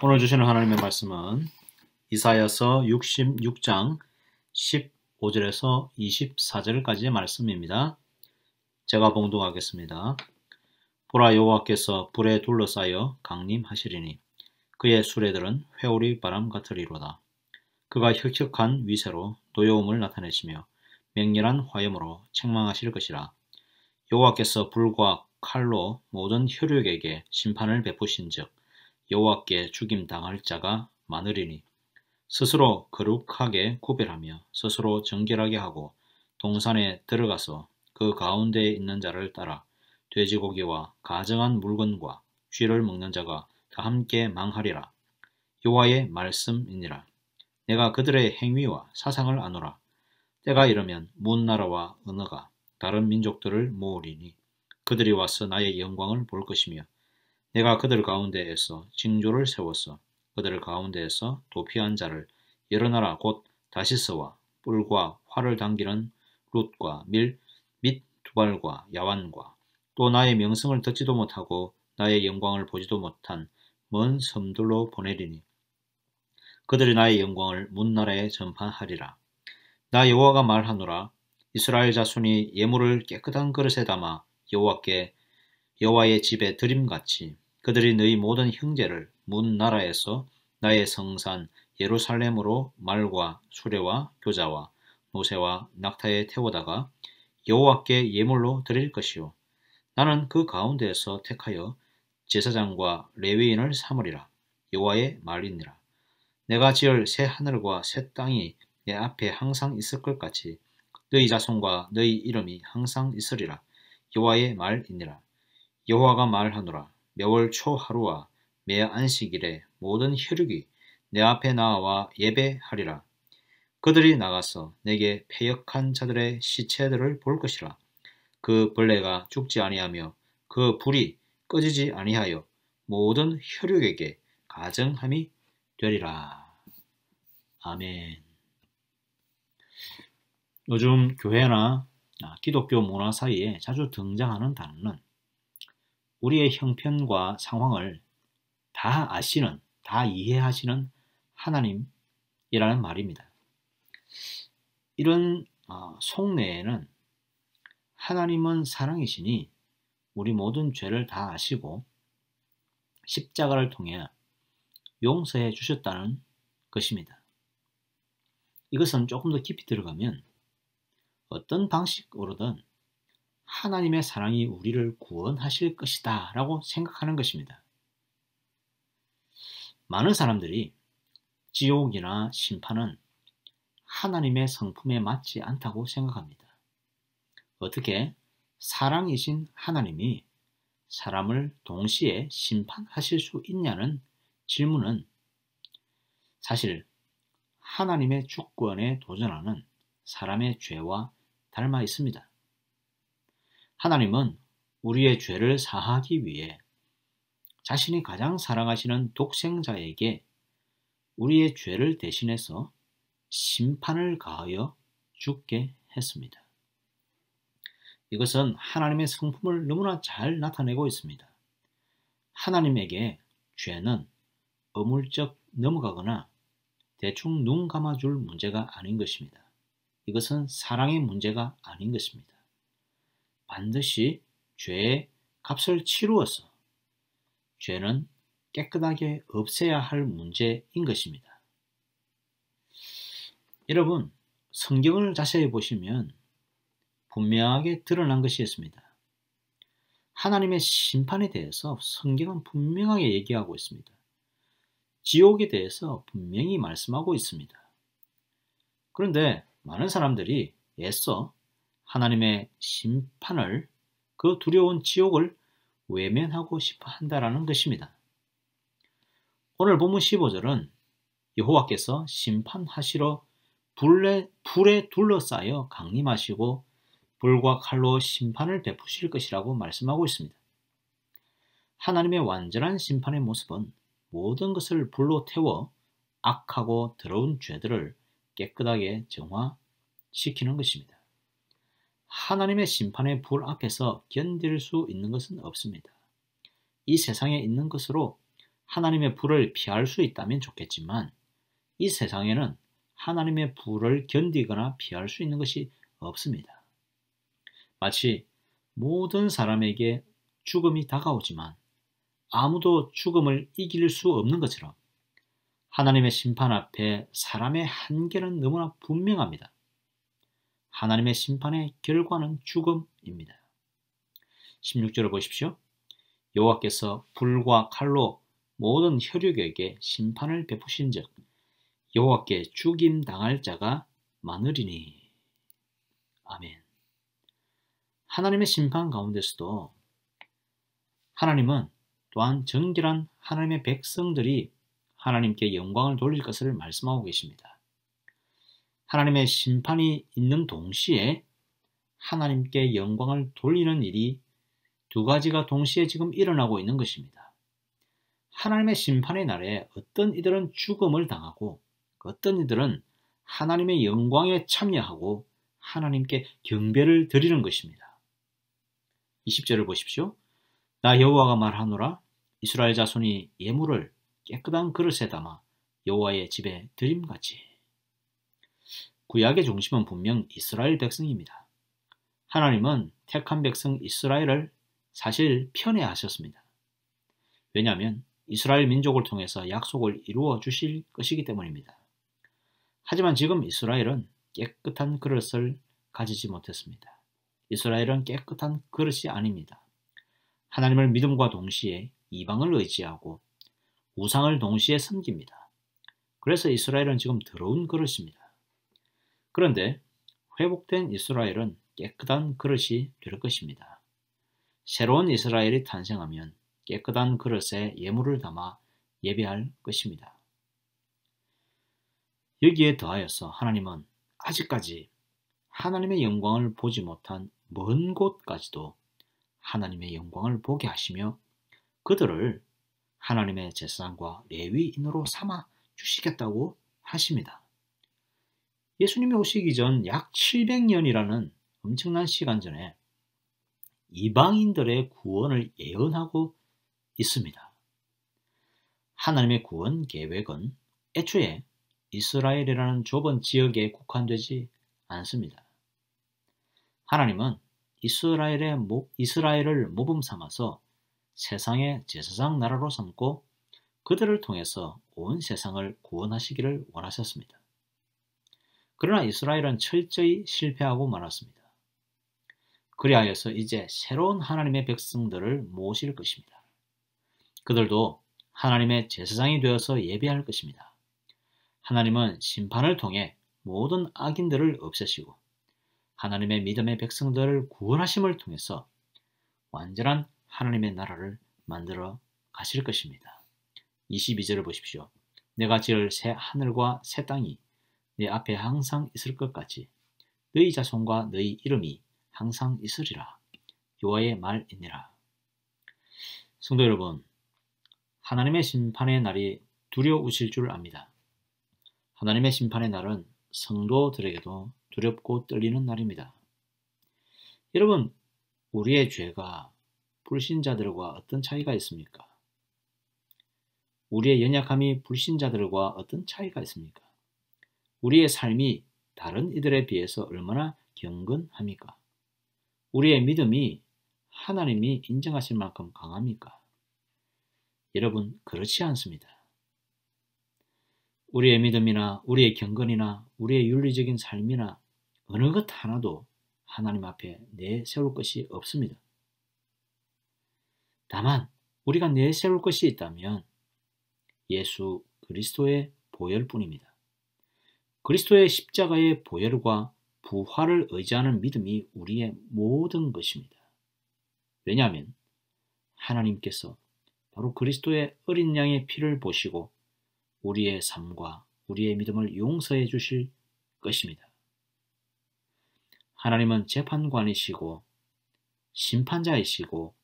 오늘 주시는 하나님의 말씀은 이사야서 66장 15절에서 24절까지의 말씀입니다. 제가 봉독하겠습니다. 보라, 여호와께서 불에 둘러싸여 강림하시리니 그의 수레들은 회오리 바람 같으리로다. 그가 혁혁한 위세로 노여움을 나타내시며 맹렬한 화염으로 책망하실 것이라. 여호와께서 불과 칼로 모든 혈육에게 심판을 베푸신즉 여호와께 죽임 당할 자가 많으리니 스스로 거룩하게 구별하며 스스로 정결하게 하고 동산에 들어가서 그 가운데에 있는 자를 따라 돼지고기와 가증한 물건과 쥐를 먹는 자가 다 함께 망하리라. 여호와의 말씀이니라. 내가 그들의 행위와 사상을 아노라. 때가 이르면 문 나라와 언어가 다른 민족들을 모으리니 그들이 와서 나의 영광을 볼 것이며 내가 그들 가운데에서 징조를 세웠어. 그들 가운데에서 도피한 자를 여러 나라 곧 다시스와 뿔과 활을 당기는 룻과 밀 및 두발과 야완과 또 나의 명성을 듣지도 못하고 나의 영광을 보지도 못한 먼 섬들로 보내리니 그들이 나의 영광을 문 나라에 전파하리라. 나 여호와가 말하노라. 이스라엘 자손이 예물을 깨끗한 그릇에 담아 여호와의 집에 드림같이 그들이 너희 모든 형제를 문 나라에서 나의 성산 예루살렘으로 말과 수레와 교자와 노새와 낙타에 태우다가 여호와께 예물로 드릴 것이요 나는 그 가운데에서 택하여 제사장과 레위인을 삼으리라. 여호와의 말이니라. 내가 지을 새 하늘과 새 땅이 내 앞에 항상 있을 것 같이 너희 자손과 너희 이름이 항상 있으리라. 여호와의 말이니라. 여호와가 말하노라. 매월 초 하루와 매 안식일에 모든 혈육이 내 앞에 나와 예배하리라. 그들이 나가서 내게 패역한 자들의 시체들을 볼 것이라. 그 벌레가 죽지 아니하며 그 불이 꺼지지 아니하여 모든 혈육에게 가증함이 되리라. 아멘. 요즘 교회나 기독교 문화 사이에 자주 등장하는 단어는 우리의 형편과 상황을 다 아시는, 다 이해하시는 하나님이라는 말입니다. 이런 속내에는 하나님은 사랑이시니 우리 모든 죄를 다 아시고 십자가를 통해 용서해 주셨다는 것입니다. 이것은 조금 더 깊이 들어가면 어떤 방식으로든 하나님의 사랑이 우리를 구원하실 것이다 라고 생각하는 것입니다. 많은 사람들이 지옥이나 심판은 하나님의 성품에 맞지 않다고 생각합니다. 어떻게 사랑이신 하나님이 사람을 동시에 심판하실 수 있냐는 질문은 사실 하나님의 주권에 도전하는 사람의 죄와 닮아 있습니다. 하나님은 우리의 죄를 사하기 위해 자신이 가장 사랑하시는 독생자에게 우리의 죄를 대신해서 심판을 가하여 죽게 했습니다. 이것은 하나님의 성품을 너무나 잘 나타내고 있습니다. 하나님에게 죄는 어물쩍 넘어가거나 대충 눈 감아줄 문제가 아닌 것입니다. 이것은 사랑의 문제가 아닌 것입니다. 반드시 죄의 값을 치루어서 죄는 깨끗하게 없애야 할 문제인 것입니다. 여러분, 성경을 자세히 보시면 분명하게 드러난 것이 있습니다. 하나님의 심판에 대해서 성경은 분명하게 얘기하고 있습니다. 지옥에 대해서 분명히 말씀하고 있습니다. 그런데 많은 사람들이 애써 하나님의 심판을, 그 두려운 지옥을 외면하고 싶어 한다라는 것입니다. 오늘 본문 15절은 여호와께서 심판하시러 불에 둘러싸여 강림하시고 불과 칼로 심판을 베푸실 것이라고 말씀하고 있습니다. 하나님의 완전한 심판의 모습은 모든 것을 불로 태워 악하고 더러운 죄들을 깨끗하게 정화시키는 것입니다. 하나님의 심판의 불 앞에서 견딜 수 있는 것은 없습니다. 이 세상에 있는 것으로 하나님의 불을 피할 수 있다면 좋겠지만 이 세상에는 하나님의 불을 견디거나 피할 수 있는 것이 없습니다. 마치 모든 사람에게 죽음이 다가오지만 아무도 죽음을 이길 수 없는 것처럼 하나님의 심판 앞에 사람의 한계는 너무나 분명합니다. 하나님의 심판의 결과는 죽음입니다. 16절을 보십시오. 여호와께서 불과 칼로 모든 혈육에게 심판을 베푸신즉 여호와께 죽임 당할 자가 많으리니. 아멘. 하나님의 심판 가운데서도 하나님은 또한 정결한 하나님의 백성들이 하나님께 영광을 돌릴 것을 말씀하고 계십니다. 하나님의 심판이 있는 동시에 하나님께 영광을 돌리는 일이 두 가지가 동시에 지금 일어나고 있는 것입니다. 하나님의 심판의 날에 어떤 이들은 죽음을 당하고 어떤 이들은 하나님의 영광에 참여하고 하나님께 경배를 드리는 것입니다. 20절을 보십시오. 나 여호와가 말하노라. 이스라엘 자손이 예물을 깨끗한 그릇에 담아 여호와의 집에 드림같이. 구약의 중심은 분명 이스라엘 백성입니다. 하나님은 택한 백성 이스라엘을 사실 편애하셨습니다. 왜냐하면 이스라엘 민족을 통해서 약속을 이루어 주실 것이기 때문입니다. 하지만 지금 이스라엘은 깨끗한 그릇을 가지지 못했습니다. 이스라엘은 깨끗한 그릇이 아닙니다. 하나님을 믿음과 동시에 이방을 의지하고 우상을 동시에 섬깁니다. 그래서 이스라엘은 지금 더러운 그릇입니다. 그런데 회복된 이스라엘은 깨끗한 그릇이 될 것입니다. 새로운 이스라엘이 탄생하면 깨끗한 그릇에 예물을 담아 예배할 것입니다. 여기에 더하여서 하나님은 아직까지 하나님의 영광을 보지 못한 먼 곳까지도 하나님의 영광을 보게 하시며 그들을 하나님의 제사장과 레위인으로 삼아 주시겠다고 하십니다. 예수님이 오시기 전 약 700년이라는 엄청난 시간 전에 이방인들의 구원을 예언하고 있습니다. 하나님의 구원 계획은 애초에 이스라엘이라는 좁은 지역에 국한되지 않습니다. 하나님은 이스라엘을 모범 삼아서 세상의 제사장 나라로 삼고 그들을 통해서 온 세상을 구원하시기를 원하셨습니다. 그러나 이스라엘은 철저히 실패하고 말았습니다. 그리하여서 이제 새로운 하나님의 백성들을 모실 것입니다. 그들도 하나님의 제사장이 되어서 예배할 것입니다. 하나님은 심판을 통해 모든 악인들을 없애시고 하나님의 믿음의 백성들을 구원하심을 통해서 완전한 하나님의 나라를 만들어 가실 것입니다. 22절을 보십시오. 내가 지을 새 하늘과 새 땅이 내 앞에 항상 있을 것 같이 너희 자손과 너희 이름이 항상 있으리라. 여호와의 말이니라. 성도 여러분, 하나님의 심판의 날이 두려우실 줄 압니다. 하나님의 심판의 날은 성도들에게도 두렵고 떨리는 날입니다. 여러분, 우리의 죄가 불신자들과 어떤 차이가 있습니까? 우리의 연약함이 불신자들과 어떤 차이가 있습니까? 우리의 삶이 다른 이들에 비해서 얼마나 경건합니까? 우리의 믿음이 하나님이 인정하실 만큼 강합니까? 여러분, 그렇지 않습니다. 우리의 믿음이나 우리의 경건이나 우리의 윤리적인 삶이나 어느 것 하나도 하나님 앞에 내세울 것이 없습니다. 다만 우리가 내세울 것이 있다면 예수 그리스도의 보혈뿐입니다. 그리스도의 십자가의 보혈과 부활을 의지하는 믿음이 우리의 모든 것입니다. 왜냐하면 하나님께서 바로 그리스도의 어린 양의 피를 보시고 우리의 삶과 우리의 믿음을 용서해 주실 것입니다. 하나님은 재판관이시고 심판자이시고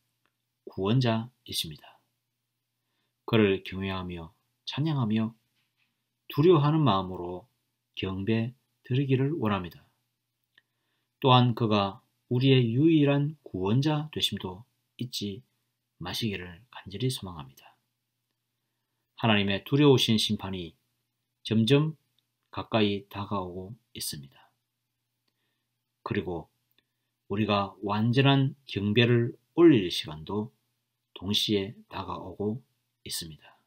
구원자이십니다. 그를 경외하며 찬양하며 두려워하는 마음으로 경배 드리기를 원합니다. 또한 그가 우리의 유일한 구원자 되심도 잊지 마시기를 간절히 소망합니다. 하나님의 두려우신 심판이 점점 가까이 다가오고 있습니다. 그리고 우리가 완전한 경배를 올릴 시간도 동시에 다가오고 있습니다.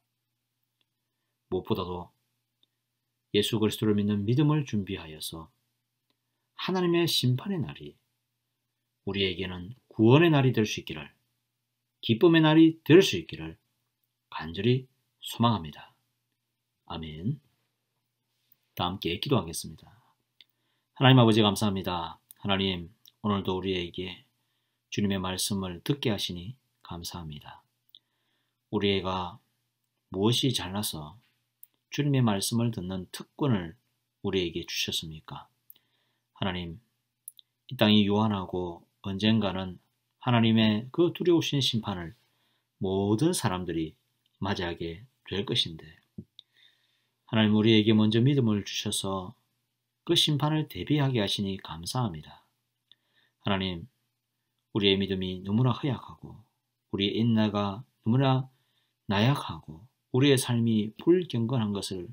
무엇보다도 예수 그리스도를 믿는 믿음을 준비하여서 하나님의 심판의 날이 우리에게는 구원의 날이 될 수 있기를, 기쁨의 날이 될 수 있기를 간절히 소망합니다. 아멘. 다 함께 기도하겠습니다. 하나님 아버지 감사합니다. 하나님, 오늘도 우리에게 주님의 말씀을 듣게 하시니 감사합니다. 우리가 무엇이 잘나서 주님의 말씀을 듣는 특권을 우리에게 주셨습니까? 하나님, 이 땅이 요한하고 언젠가는 하나님의 그 두려우신 심판을 모든 사람들이 맞이하게 될 것인데, 하나님 우리에게 먼저 믿음을 주셔서 그 심판을 대비하게 하시니 감사합니다. 하나님, 우리의 믿음이 너무나 허약하고 우리의 인내가 너무나 나약하고 우리의 삶이 불경건한 것을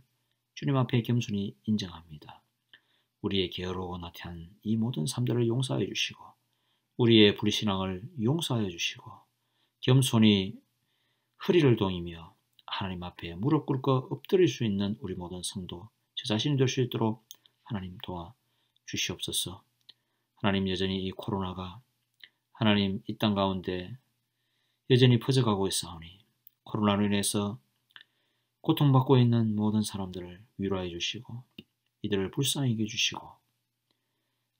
주님 앞에 겸손히 인정합니다. 우리의 게으르고 나태한 이 모든 삶들을 용서하여 주시고 우리의 불신앙을 용서하여 주시고 겸손히 허리를 동이며 하나님 앞에 무릎 꿇고 엎드릴 수 있는 우리 모든 성도 저 자신이 될 수 있도록 하나님 도와 주시옵소서. 하나님, 여전히 이 코로나가 하나님 이 땅 가운데 여전히 퍼져가고 있사오니 코로나로 인해서 고통받고 있는 모든 사람들을 위로해 주시고 이들을 불쌍히 여겨 주시고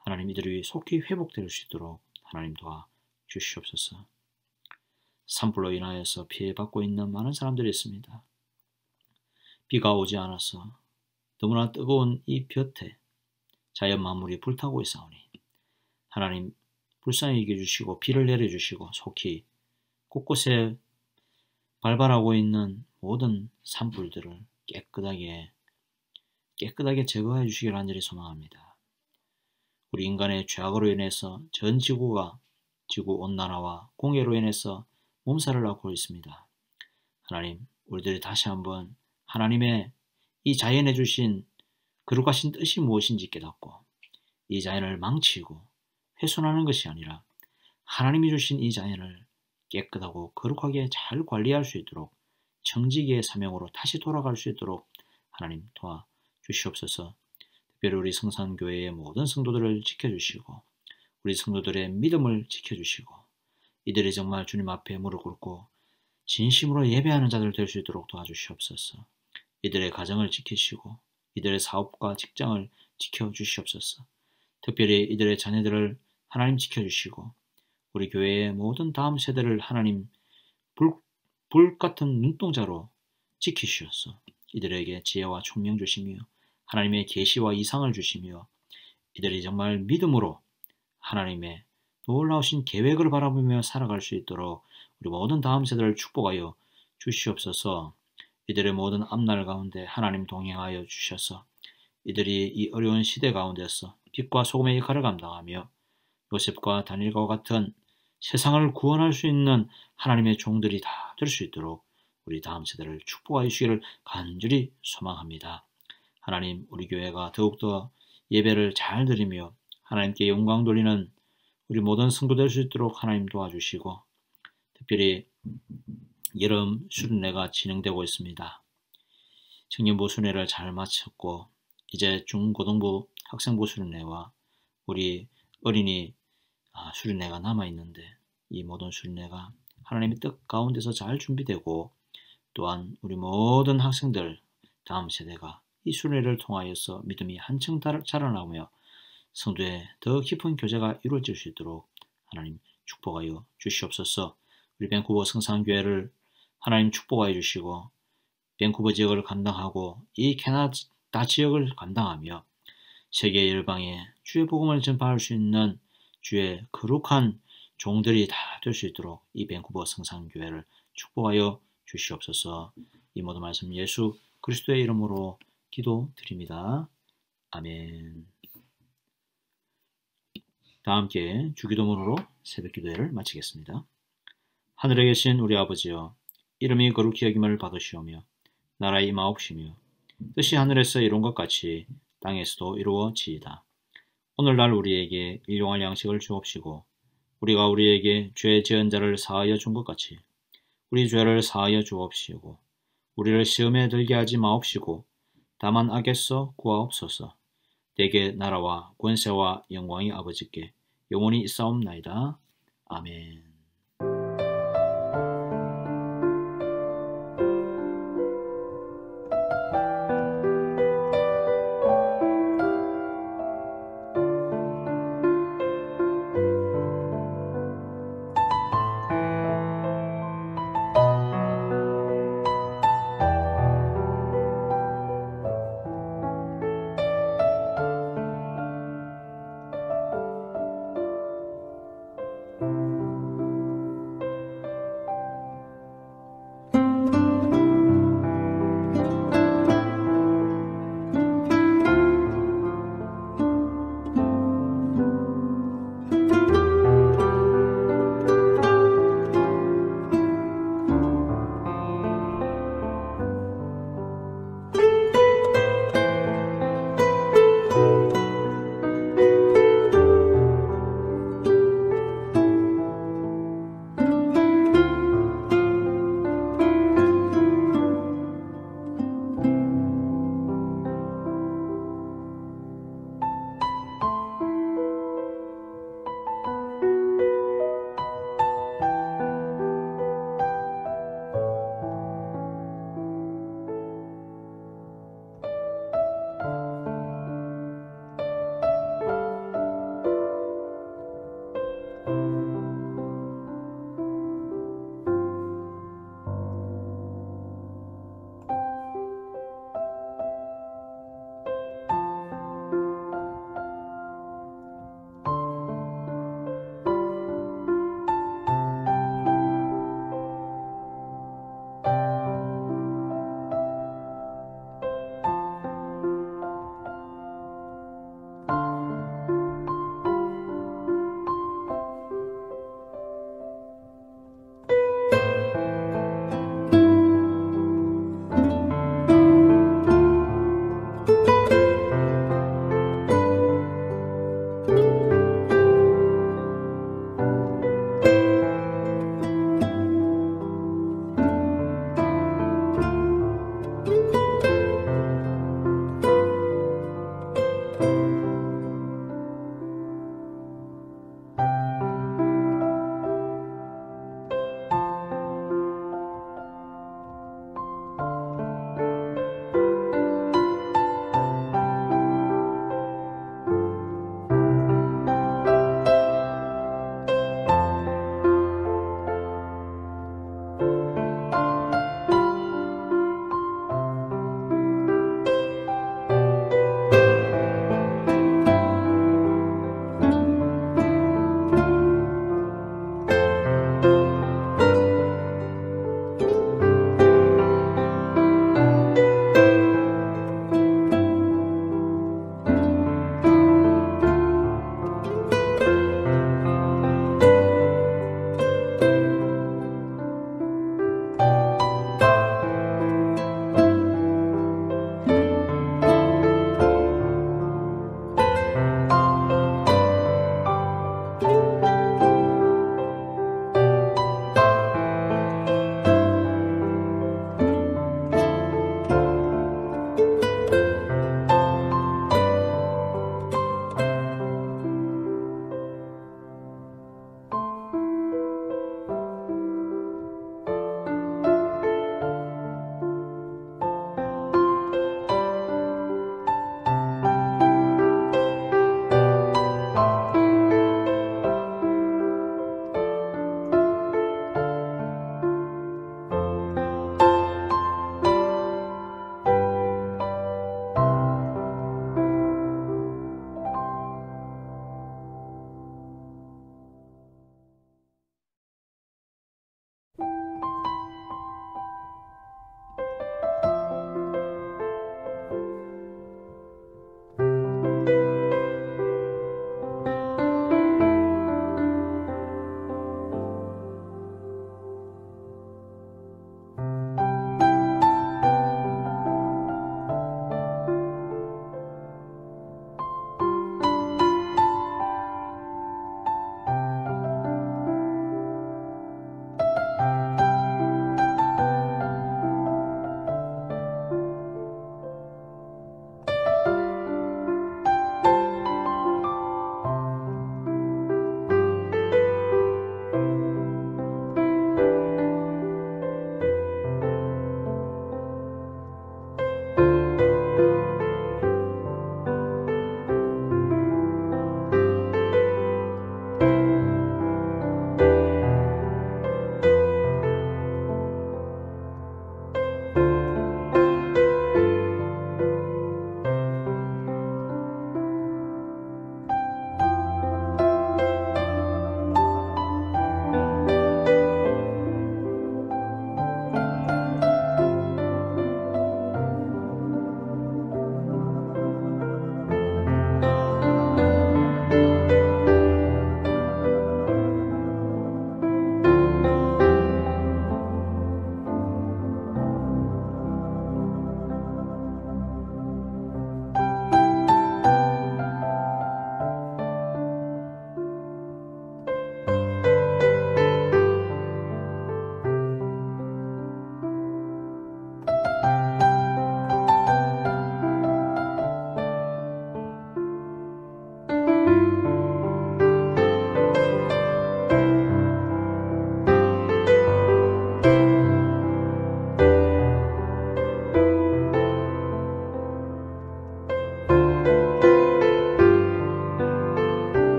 하나님 이들이 속히 회복될 수 있도록 하나님 도와 주시옵소서. 산불로 인하여서 피해받고 있는 많은 사람들이 있습니다. 비가 오지 않아서 너무나 뜨거운 이 볕에 자연 만물이 불타고 있사오니 하나님 불쌍히 여겨주시고 비를 내려주시고 속히 곳곳에 발발하고 있는 모든 산불들을 깨끗하게 제거해 주시길 간절히 소망합니다. 우리 인간의 죄악으로 인해서 전 지구가 지구온난화와 공해로 인해서 몸살을 앓고 있습니다. 하나님, 우리들이 다시 한번 하나님의 이 자연에 주신 거룩하신 뜻이 무엇인지 깨닫고 이 자연을 망치고 훼손하는 것이 아니라 하나님이 주신 이 자연을 깨끗하고 거룩하게 잘 관리할 수 있도록 청지기의 사명으로 다시 돌아갈 수 있도록 하나님 도와 주시옵소서. 특별히 우리 성산교회의 모든 성도들을 지켜주시고 우리 성도들의 믿음을 지켜주시고 이들이 정말 주님 앞에 무릎 꿇고 진심으로 예배하는 자들 될 수 있도록 도와주시옵소서. 이들의 가정을 지키시고 이들의 사업과 직장을 지켜주시옵소서. 특별히 이들의 자녀들을 하나님 지켜주시고 우리 교회의 모든 다음 세대를 하나님 불 같은 눈동자로 지키시옵소서. 이들에게 지혜와 총명 주시며 하나님의 계시와 이상을 주시며 이들이 정말 믿음으로 하나님의 놀라우신 계획을 바라보며 살아갈 수 있도록 우리 모든 다음 세대를 축복하여 주시옵소서. 이들의 모든 앞날 가운데 하나님 동행하여 주셔서 이들이 이 어려운 시대 가운데서 빛과 소금의 역할을 감당하며 요셉과 다니엘과 같은 세상을 구원할 수 있는 하나님의 종들이 다 될 수 있도록 우리 다음 세대를 축복하여 주시기를 간절히 소망합니다. 하나님, 우리 교회가 더욱더 예배를 잘 드리며 하나님께 영광 돌리는 우리 모든 성도 될 수 있도록 하나님 도와주시고 특별히 여름 수련회가 진행되고 있습니다. 청년부 수련회를 잘 마쳤고 이제 중고등부 학생부 수련회와 우리 어린이 수련회가 남아있는데 이 모든 수련회가 하나님의 뜻 가운데서 잘 준비되고 또한 우리 모든 학생들 다음 세대가 이 수련회를 통하여서 믿음이 한층 자라나며 성도의 더 깊은 교제가 이루어질 수 있도록 하나님 축복하여 주시옵소서. 우리 밴쿠버 성산교회를 하나님 축복하여 주시고 밴쿠버 지역을 감당하고 이 캐나다 지역을 감당하며 세계 열방에 주의 복음을 전파할 수 있는 주의 거룩한 종들이 다 될 수 있도록 이 밴쿠버 성산교회를 축복하여 주시옵소서. 이 모든 말씀 예수 그리스도의 이름으로 기도드립니다. 아멘. 다 함께 주기도문으로 새벽기도회를 마치겠습니다. 하늘에 계신 우리 아버지여, 이름이 거룩히 여김을 받으시오며 나라의 임하옵시며 뜻이 하늘에서 이룬 것 같이 땅에서도 이루어지이다. 오늘날 우리에게 일용할 양식을 주옵시고 우리가 우리에게 죄 지은 자를 사하여 준 것 같이 우리 죄를 사하여 주옵시고 우리를 시험에 들게 하지 마옵시고 다만 악에서 구하옵소서. 대개 나라와 권세와 영광이 아버지께 영원히 있사옵나이다. 아멘.